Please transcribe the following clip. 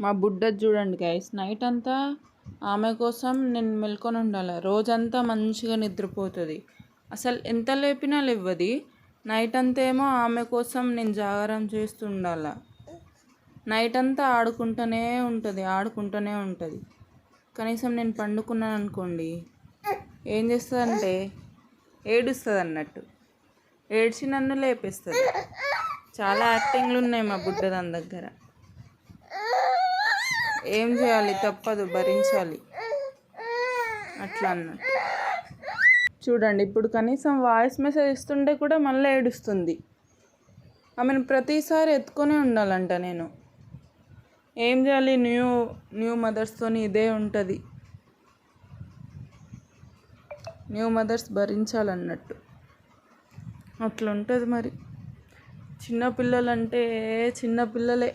మా బుడ్డది చూడండి guys, night అంతా ఆమె కోసం నేను మెల్కొని ఉండాలి. రోజంతా మంచిగా నిద్రపోతుంది, అసలు ఎంత లేపినా లేవది. నైట్ అంతా ఏమో ఆమె కోసం నేను జాగారం చేస్తూ ఉండాలి. నైట్ అంతా ఆడుకుంటూనే ఉంటుంది. కనీసం నేను పండుకున్నాను అనుకోండి, ఏం చేస్తుందంటే ఏడుస్తుంది అన్నట్టు, ఏడ్చి నన్ను లేపేస్తుంది. చాలా యాక్టింగ్లు ఉన్నాయి మా బుడ్డదాని దగ్గర. ఏం చేయాలి, తప్పదు, భరించాలి అట్లా అన్నట్టు. చూడండి, ఇప్పుడు కనీసం వాయిస్ మెసేజ్ ఇస్తుంటే కూడా మళ్ళీ ఏడుస్తుంది. ఆమెను ప్రతిసారి ఎత్తుకొనే ఉండాలంట నేను. ఏం చేయాలి, న్యూ మదర్స్తోని ఇదే ఉంటుంది. న్యూ మదర్స్ భరించాలన్నట్టు అట్లా ఉంటుంది మరి. చిన్నపిల్లలంటే చిన్నపిల్లలే.